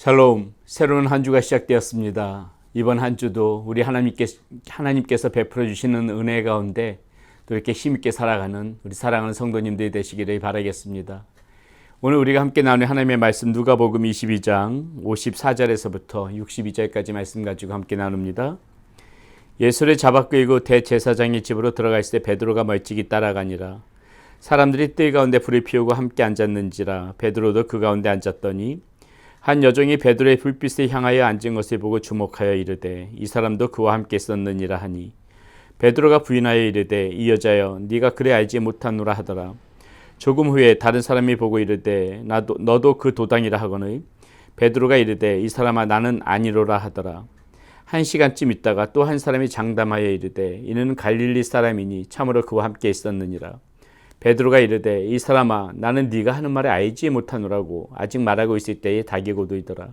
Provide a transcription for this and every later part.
샬롬, 새로운 한 주가 시작되었습니다. 이번 한 주도 우리 하나님께서 베풀어 주시는 은혜 가운데 또 이렇게 힘있게 살아가는 우리 사랑하는 성도님들이 되시기를 바라겠습니다. 오늘 우리가 함께 나누는 하나님의 말씀 누가복음 22장 54절에서부터 62절까지 말씀 가지고 함께 나눕니다. 예수를 잡아 끌고 대제사장의 집으로 들어가 있을 때 베드로가 멀찍이 따라가니라. 사람들이 뜰 가운데 불을 피우고 함께 앉았는지라. 베드로도 그 가운데 앉았더니 한 여종이 베드로의 불빛을 향하여 앉은 것을 보고 주목하여 이르되 이 사람도 그와 함께 있었느니라 하니 베드로가 부인하여 이르되 이 여자여 네가 그래 알지 못하노라 하더라. 조금 후에 다른 사람이 보고 이르되 너도 그 도당이라 하거늘 베드로가 이르되 이 사람아 나는 아니로라 하더라. 한 시간쯤 있다가 또 한 사람이 장담하여 이르되 이는 갈릴리 사람이니 참으로 그와 함께 있었느니라. 베드로가 이르되 이 사람아 나는 네가 하는 말을 알지 못하노라고 아직 말하고 있을 때에 닭이 고도이더라.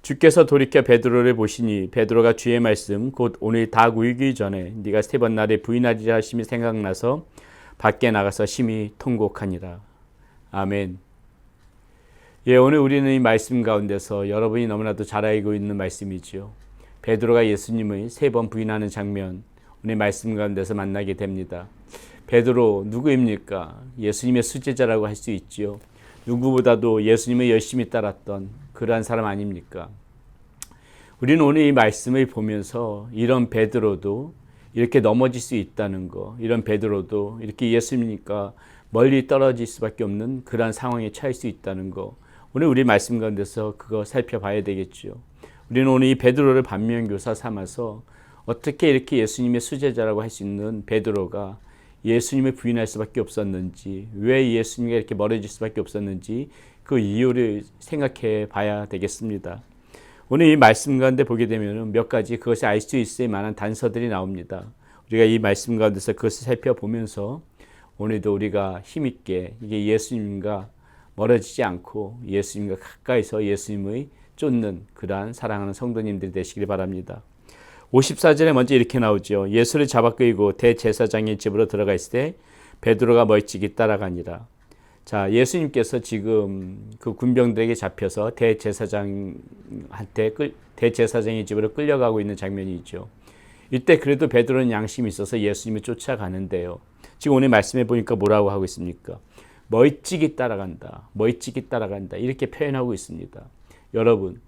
주께서 돌이켜 베드로를 보시니 베드로가 주의 말씀 곧 오늘 닭 울기 전에 네가 3번 나를 부인하리라 하심이 생각나서 밖에 나가서 심히 통곡하니라. 아멘. 오늘 우리는 이 말씀 가운데서 여러분이 너무나도 잘 알고 있는 말씀이지요. 베드로가 예수님을 3번 부인하는 장면 오늘 말씀 가운데서 만나게 됩니다. 베드로 누구입니까? 예수님의 수제자라고 할 수 있지요. 누구보다도 예수님을 열심히 따랐던 그러한 사람 아닙니까? 우리는 오늘 이 말씀을 보면서 이런 베드로도 이렇게 넘어질 수 있다는 거, 이런 베드로도 이렇게 예수님과 멀리 떨어질 수밖에 없는 그러한 상황에 처할 수 있다는 거, 오늘 우리 말씀 가운데서 그거 살펴봐야 되겠죠. 우리는 오늘 이 베드로를 반면교사 삼아서 어떻게 이렇게 예수님의 수제자라고 할 수 있는 베드로가 예수님을 부인할 수밖에 없었는지, 왜 예수님과 이렇게 멀어질 수밖에 없었는지 그 이유를 생각해 봐야 되겠습니다. 오늘 이 말씀 가운데 보게 되면 몇 가지 그것이 알 수 있을 만한 단서들이 나옵니다. 우리가 이 말씀 가운데서 그것을 살펴보면서 오늘도 우리가 힘있게 이게 예수님과 멀어지지 않고 예수님과 가까이서 예수님의 쫓는 그러한 사랑하는 성도님들이 되시길 바랍니다. 54절에 먼저 이렇게 나오죠. 예수를 잡아 끌고 대제사장의 집으로 들어가 있을 때 베드로가 멀찍이 따라가니라. 자, 예수님께서 지금 그 군병들에게 잡혀서 대제사장의 집으로 끌려가고 있는 장면이 있죠. 이때 그래도 베드로는 양심이 있어서 예수님을 쫓아가는데요. 지금 오늘 말씀해 보니까 뭐라고 하고 있습니까? 멀찍이 따라간다. 멀찍이 따라간다. 이렇게 표현하고 있습니다. 여러분,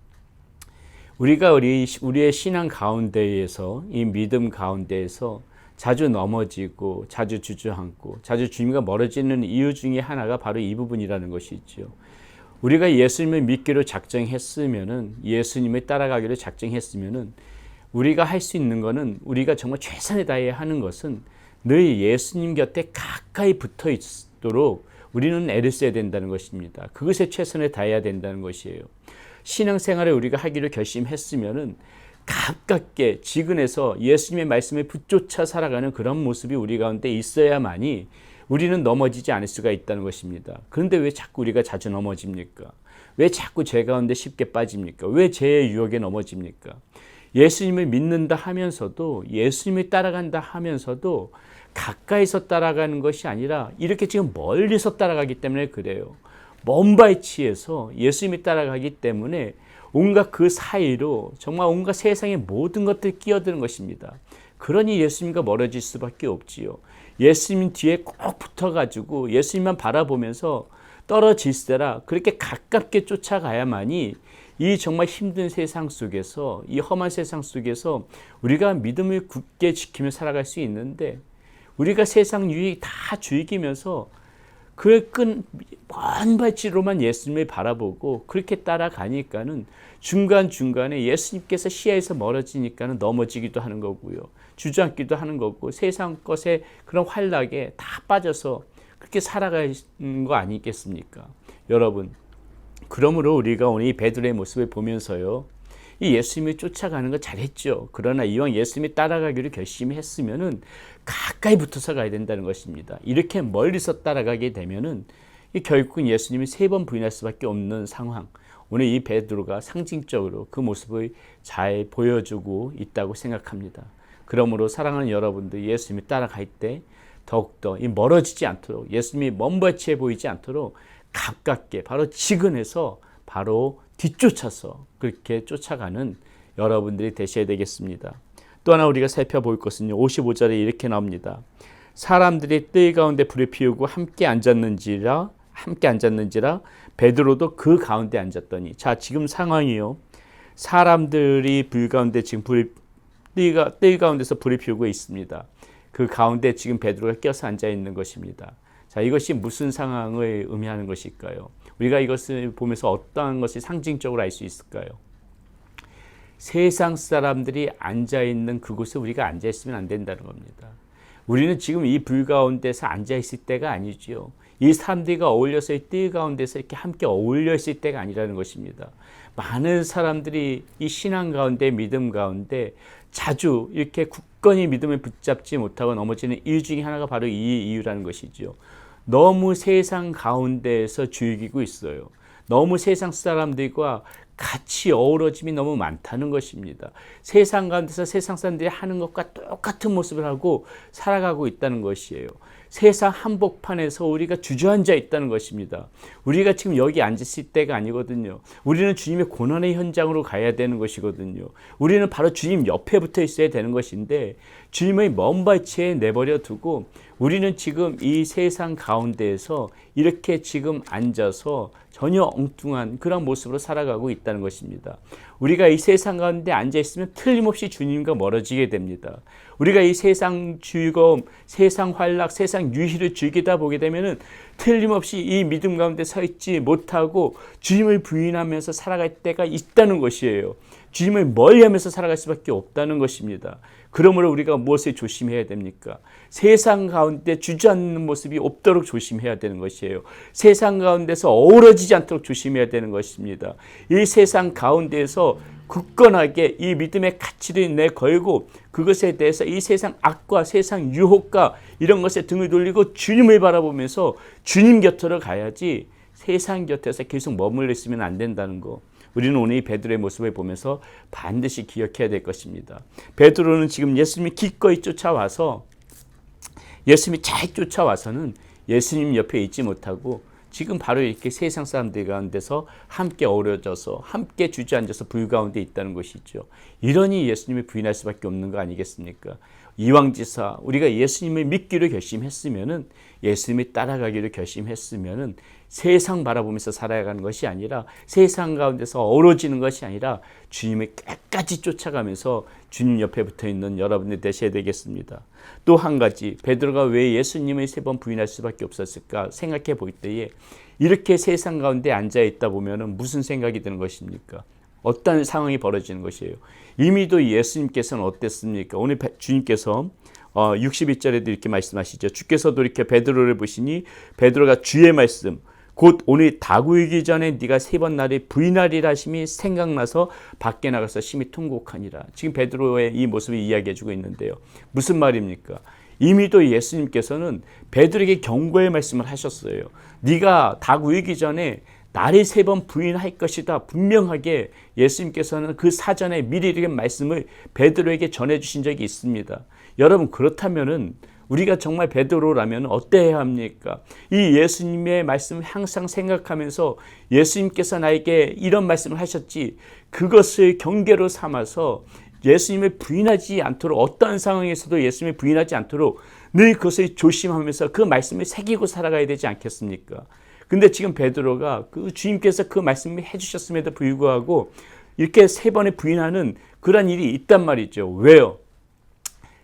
우리가 우리의 신앙 가운데에서 이 믿음 가운데에서 자주 넘어지고 자주 주저앉고 자주 주님과 멀어지는 이유 중에 하나가 바로 이 부분이라는 것이죠. 우리가 예수님을 믿기로 작정했으면은 예수님을 따라가기로 작정했으면은 우리가 할 수 있는 것은 우리가 정말 최선을 다해야 하는 것은 늘 예수님 곁에 가까이 붙어 있도록 우리는 애를 써야 된다는 것입니다. 그것에 최선을 다해야 된다는 것이에요. 신앙생활을 우리가 하기로 결심했으면은 가깝게 지근해서 예수님의 말씀을 붙쫓아 살아가는 그런 모습이 우리 가운데 있어야만이 우리는 넘어지지 않을 수가 있다는 것입니다. 그런데 왜 자꾸 우리가 자주 넘어집니까? 왜 자꾸 죄 가운데 쉽게 빠집니까? 왜 죄의 유혹에 넘어집니까? 예수님을 믿는다 하면서도 예수님을 따라간다 하면서도 가까이서 따라가는 것이 아니라 이렇게 지금 멀리서 따라가기 때문에 그래요. 먼 발치에서 예수님이 따라가기 때문에 온갖 그 사이로 정말 온갖 세상의 모든 것들이 끼어드는 것입니다. 그러니 예수님과 멀어질 수밖에 없지요. 예수님 뒤에 꼭 붙어가지고 예수님만 바라보면서 떨어질세라 그렇게 가깝게 쫓아가야만이 이 정말 힘든 세상 속에서 이 험한 세상 속에서 우리가 믿음을 굳게 지키며 살아갈 수 있는데 우리가 세상 유익 다 즐기면서 먼 발치로만 예수님을 바라보고 그렇게 따라가니까는 중간중간에 예수님께서 시야에서 멀어지니까는 넘어지기도 하는 거고요. 주저앉기도 하는 거고 세상 것에 그런 활락에 다 빠져서 그렇게 살아가는 거 아니겠습니까? 여러분, 그러므로 우리가 오늘 이 베드로의 모습을 보면서요. 이 예수님을 쫓아가는 거 잘했죠. 그러나 이왕 예수님이 따라가기로 결심했으면은 가까이 붙어서 가야 된다는 것입니다. 이렇게 멀리서 따라가게 되면은 결국은 예수님이 3번 부인할 수밖에 없는 상황. 오늘 이 베드로가 상징적으로 그 모습을 잘 보여주고 있다고 생각합니다. 그러므로 사랑하는 여러분들 예수님이 따라갈 때 더욱더 멀어지지 않도록 예수님이 먼 발치에 보이지 않도록 가깝게 바로 지근해서 바로 뒤쫓아서 그렇게 쫓아가는 여러분들이 되셔야 되겠습니다. 또 하나 우리가 살펴볼 것은요. 55절에 이렇게 나옵니다. 사람들이 뜰 가운데 불을 피우고 함께 앉았는지라 베드로도 그 가운데 앉았더니. 자, 지금 상황이요. 사람들이 불 가운데 지금 뜰 가운데서 불을 피우고 있습니다. 그 가운데 지금 베드로가 껴서 앉아 있는 것입니다. 자, 이것이 무슨 상황을 의미하는 것일까요? 우리가 이것을 보면서 어떠한 것이 상징적으로 알 수 있을까요? 세상 사람들이 앉아있는 그곳에 우리가 앉아있으면 안 된다는 겁니다. 우리는 지금 이 불 가운데서 앉아있을 때가 아니죠. 이 사람들과 어울려서 이 뜰 가운데서 이렇게 함께 어울려 있을 때가 아니라는 것입니다. 많은 사람들이 이 신앙 가운데, 믿음 가운데 자주 이렇게 굳건히 믿음을 붙잡지 못하고 넘어지는 이유 중에 하나가 바로 이 이유라는 것이죠. 너무 세상 가운데에서 즐기고 있어요. 너무 세상 사람들과 같이 어우러짐이 너무 많다는 것입니다. 세상 가운데서 세상 사람들이 하는 것과 똑같은 모습을 하고 살아가고 있다는 것이에요. 세상 한복판에서 우리가 주저앉아 있다는 것입니다. 우리가 지금 여기 앉았을 때가 아니거든요. 우리는 주님의 고난의 현장으로 가야 되는 것이거든요. 우리는 바로 주님 옆에 붙어 있어야 되는 것인데 주님의 먼 발치에 내버려 두고 우리는 지금 이 세상 가운데에서 이렇게 지금 앉아서 전혀 엉뚱한 그런 모습으로 살아가고 있다는 것입니다. 우리가 이 세상 가운데 앉아있으면 틀림없이 주님과 멀어지게 됩니다. 우리가 이 세상 즐거움, 세상 활락, 세상 유희를 즐기다 보게 되면 틀림없이 이 믿음 가운데 서 있지 못하고 주님을 부인하면서 살아갈 때가 있다는 것이에요. 주님을 멀리하면서 살아갈 수밖에 없다는 것입니다. 그러므로 우리가 무엇을 조심해야 됩니까? 세상 가운데 주저앉는 모습이 없도록 조심해야 되는 것이에요. 세상 가운데서 어우러지지 않도록 조심해야 되는 것입니다. 이 세상 가운데에서 굳건하게 이 믿음의 가치를 내걸고 그것에 대해서 이 세상 악과 세상 유혹과 이런 것에 등을 돌리고 주님을 바라보면서 주님 곁으로 가야지 세상 곁에서 계속 머물러 있으면 안 된다는 거. 우리는 오늘 이 베드로의 모습을 보면서 반드시 기억해야 될 것입니다. 베드로는 지금 예수님이 기꺼이 쫓아와서 예수님이 잘 쫓아와서는 예수님 옆에 있지 못하고 지금 바로 이렇게 세상 사람들 가운데서 함께 어우러져서 함께 주저앉아서 불 가운데 있다는 것이죠. 이러니 예수님을 부인할 수밖에 없는 거 아니겠습니까? 이왕지사 우리가 예수님을 믿기로 결심했으면은 예수님이 따라가기로 결심했으면은 세상 바라보면서 살아가는 것이 아니라 세상 가운데서 어우러지는 것이 아니라 주님을 끝까지 쫓아가면서 주님 옆에 붙어 있는 여러분들 되셔야 되겠습니다. 또 한 가지 베드로가 왜 예수님을 3번 부인할 수밖에 없었을까 생각해 볼 때에 이렇게 세상 가운데 앉아 있다 보면은 무슨 생각이 드는 것입니까? 어떤 상황이 벌어지는 것이에요. 이미도 예수님께서는 어땠습니까? 오늘 주님께서 61절에도 이렇게 말씀하시죠. 주께서도 이렇게 베드로를 보시니 베드로가 주의 말씀 곧 오늘 다구이기 전에 네가 3번 나를 부인하리라 하심이 생각나서 밖에 나가서 심히 통곡하니라. 지금 베드로의 이 모습을 이야기해 주고 있는데요. 무슨 말입니까? 이미도 예수님께서는 베드로에게 경고의 말씀을 하셨어요. 네가 다구이기 전에 나를 3번 부인할 것이다. 분명하게 예수님께서는 그 사전에 미리 이렇게 말씀을 베드로에게 전해주신 적이 있습니다. 여러분 그렇다면은 우리가 정말 베드로라면 어때야 합니까? 이 예수님의 말씀을 항상 생각하면서 예수님께서 나에게 이런 말씀을 하셨지 그것을 경계로 삼아서 예수님을 부인하지 않도록 어떠한 상황에서도 예수님을 부인하지 않도록 늘 그것을 조심하면서 그 말씀을 새기고 살아가야 되지 않겠습니까? 근데 지금 베드로가 그 주님께서 그 말씀을 해주셨음에도 불구하고 이렇게 3번에 부인하는 그런 일이 있단 말이죠. 왜요?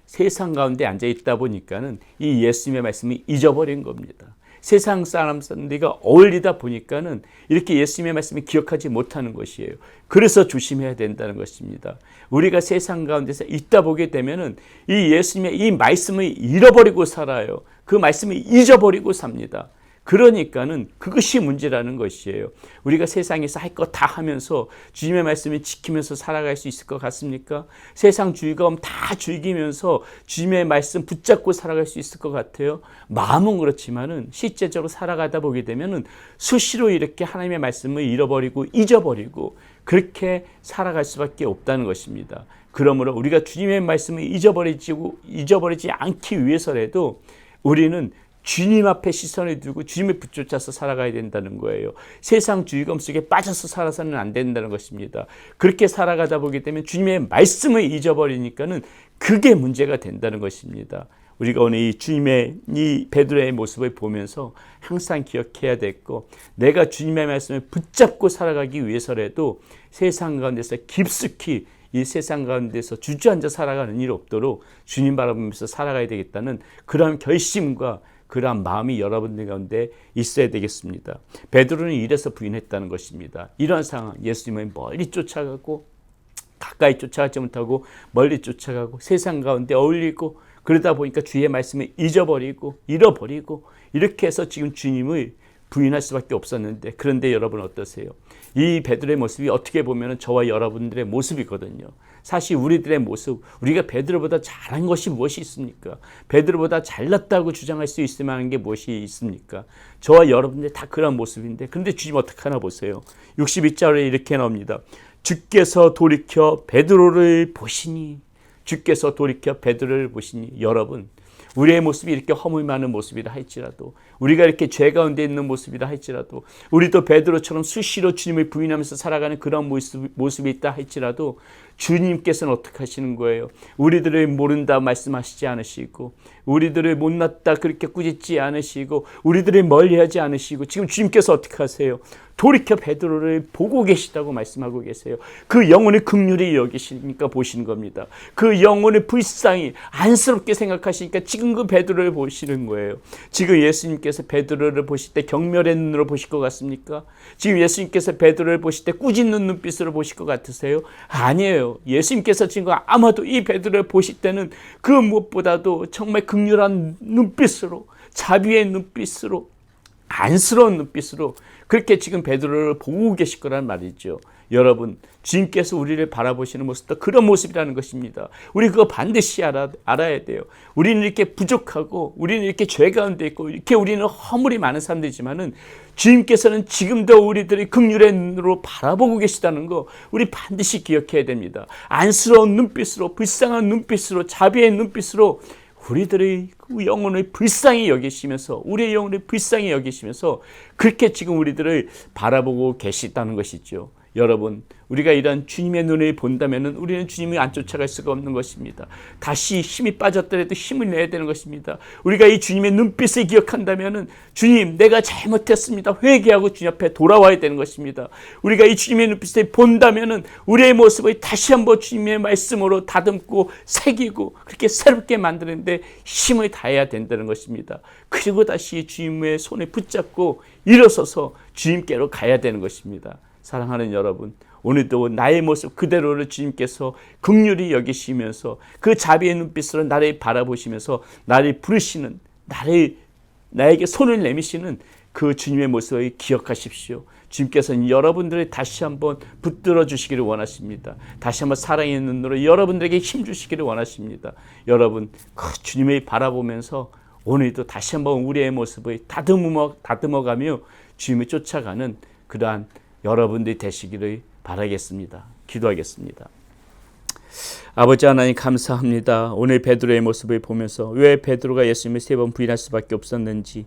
세상 가운데 앉아 있다 보니까는 이 예수님의 말씀을 잊어버린 겁니다. 세상 사람들과 어울리다 보니까는 이렇게 예수님의 말씀을 기억하지 못하는 것이에요. 그래서 조심해야 된다는 것입니다. 우리가 세상 가운데서 있다 보게 되면은 이 예수님의 이 말씀을 잃어버리고 살아요. 그 말씀을 잊어버리고 삽니다. 그러니까는 그것이 문제라는 것이에요. 우리가 세상에서 할 것 다 하면서 주님의 말씀을 지키면서 살아갈 수 있을 것 같습니까? 세상 즐거움 다 즐기면서 주님의 말씀 붙잡고 살아갈 수 있을 것 같아요. 마음은 그렇지만은 실제적으로 살아가다 보게 되면은 수시로 이렇게 하나님의 말씀을 잃어버리고 잊어버리고 그렇게 살아갈 수밖에 없다는 것입니다. 그러므로 우리가 주님의 말씀을 잊어버리지 않기 위해서라도 우리는 주님 앞에 시선을 두고 주님을 붙잡아서 살아가야 된다는 거예요. 세상 주의감 속에 빠져서 살아서는 안 된다는 것입니다. 그렇게 살아가다 보게 되면 주님의 말씀을 잊어버리니까는 그게 문제가 된다는 것입니다. 우리가 오늘 이 주님의 이 베드로의 모습을 보면서 항상 기억해야 됐고, 내가 주님의 말씀을 붙잡고 살아가기 위해서라도 세상 가운데서 깊숙이 이 세상 가운데서 주저앉아 살아가는 일 없도록 주님 바라보면서 살아가야 되겠다는 그러한 결심과 그러한 마음이 여러분들 가운데 있어야 되겠습니다. 베드로는 이래서 부인했다는 것입니다. 이런 상황, 예수님을 멀리 쫓아가고 가까이 쫓아가지 못하고 멀리 쫓아가고 세상 가운데 어울리고 그러다 보니까 주의 말씀을 잊어버리고 잃어버리고 이렇게 해서 지금 주님을 부인할 수밖에 없었는데, 그런데 여러분 어떠세요? 이 베드로의 모습이 어떻게 보면 저와 여러분들의 모습이거든요. 사실 우리들의 모습, 우리가 베드로보다 잘한 것이 무엇이 있습니까? 베드로보다 잘났다고 주장할 수 있을 만한 게 무엇이 있습니까? 저와 여러분들 다 그런 모습인데, 그런데 주님 어떻게 하나 보세요. 62절에 이렇게 나옵니다. 주께서 돌이켜 베드로를 보시니, 주께서 돌이켜 베드로를 보시니. 여러분, 우리의 모습이 이렇게 허물 많은 모습이라 할지라도, 우리가 이렇게 죄 가운데 있는 모습이라 할지라도, 우리도 베드로처럼 수시로 주님을 부인하면서 살아가는 그런 모습이 있다 할지라도 주님께서는 어떻게 하시는 거예요? 우리들을 모른다 말씀하시지 않으시고, 우리들을 못났다 그렇게 꾸짖지 않으시고, 우리들을 멀리하지 않으시고, 지금 주님께서 어떻게 하세요? 돌이켜 베드로를 보고 계시다고 말씀하고 계세요. 그 영혼을 긍휼히 여기시니까 보시는 겁니다. 그 영혼을 불쌍히 안쓰럽게 생각하시니까 지금 그 베드로를 보시는 거예요. 지금 예수님께서 베드로를 보실 때 경멸의 눈으로 보실 것 같습니까? 지금 예수님께서 베드로를 보실 때 꾸짖는 눈빛으로 보실 것 같으세요? 아니에요. 예수님께서 지금 아마도 이 베드로를 보실 때는 그 무엇보다도 정말 긍휼한 눈빛으로, 자비의 눈빛으로, 안쓰러운 눈빛으로 그렇게 지금 베드로를 보고 계실 거란 말이죠. 여러분, 주님께서 우리를 바라보시는 모습도 그런 모습이라는 것입니다. 우리 그거 반드시 알아야 돼요. 우리는 이렇게 부족하고, 우리는 이렇게 죄 가운데 있고, 이렇게 우리는 허물이 많은 사람들이지만은 주님께서는 지금도 우리들이 긍휼의 눈으로 바라보고 계시다는 거 우리 반드시 기억해야 됩니다. 안쓰러운 눈빛으로, 불쌍한 눈빛으로, 자비의 눈빛으로 우리들의 영혼을 불쌍히 여기시면서, 우리의 영혼을 불쌍히 여기시면서 그렇게 지금 우리들을 바라보고 계시다는 것이죠. 여러분, 우리가 이런 주님의 눈을 본다면 우리는 주님을 안 쫓아갈 수가 없는 것입니다. 다시 힘이 빠졌더라도 힘을 내야 되는 것입니다. 우리가 이 주님의 눈빛을 기억한다면 주님, 내가 잘못했습니다, 회개하고 주님 앞에 돌아와야 되는 것입니다. 우리가 이 주님의 눈빛을 본다면 우리의 모습을 다시 한번 주님의 말씀으로 다듬고 새기고 그렇게 새롭게 만드는데 힘을 다해야 된다는 것입니다. 그리고 다시 주님의 손을 붙잡고 일어서서 주님께로 가야 되는 것입니다. 사랑하는 여러분, 오늘도 나의 모습 그대로를 주님께서 긍휼히 여기시면서 그 자비의 눈빛으로 나를 바라보시면서 나를 부르시는, 나에게 손을 내미시는 그 주님의 모습을 기억하십시오. 주님께서는 여러분들을 다시 한번 붙들어 주시기를 원하십니다. 다시 한번 사랑의 눈으로 여러분들에게 힘 주시기를 원하십니다. 여러분, 그 주님을 바라보면서 오늘도 다시 한번 우리의 모습을 다듬어가며 주님을 쫓아가는 그러한 여러분들이 되시기를 바라겠습니다. 기도하겠습니다. 아버지 하나님, 감사합니다. 오늘 베드로의 모습을 보면서 왜 베드로가 예수님을 3번 부인할 수밖에 없었는지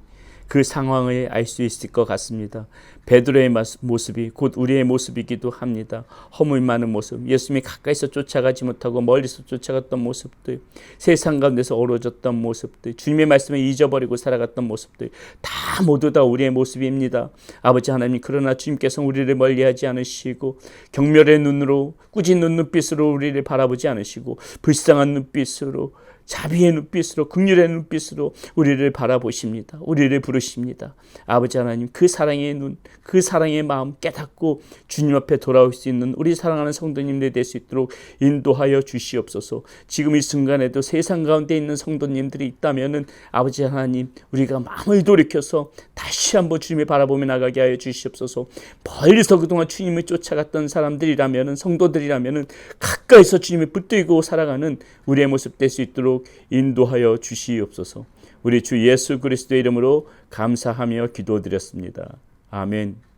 그 상황을 알 수 있을 것 같습니다. 베드로의 모습이 곧 우리의 모습이기도 합니다. 허물 많은 모습, 예수님이 가까이서 쫓아가지 못하고 멀리서 쫓아갔던 모습들, 세상 가운데서 어우러졌던 모습들, 주님의 말씀을 잊어버리고 살아갔던 모습들, 다 모두 다 우리의 모습입니다. 아버지 하나님, 그러나 주님께서 우리를 멀리하지 않으시고 경멸의 눈으로, 꾸짖는 눈빛으로 우리를 바라보지 않으시고 불쌍한 눈빛으로, 자비의 눈빛으로, 긍휼의 눈빛으로 우리를 바라보십니다. 우리를 부르십니다. 아버지 하나님, 그 사랑의 눈, 그 사랑의 마음 깨닫고 주님 앞에 돌아올 수 있는 우리 사랑하는 성도님들이 될 수 있도록 인도하여 주시옵소서. 지금 이 순간에도 세상 가운데 있는 성도님들이 있다면 아버지 하나님, 우리가 마음을 돌이켜서 다시 한번 주님을 바라보며 나가게 하여 주시옵소서. 멀리서 그동안 주님을 쫓아갔던 사람들이라면, 성도들이라면 가까이서 주님을 붙들고 살아가는 우리의 모습 될 수 있도록 인도하여 주시옵소서. 우리 주 예수 그리스도의 이름으로 감사하며 기도드렸습니다. 아멘.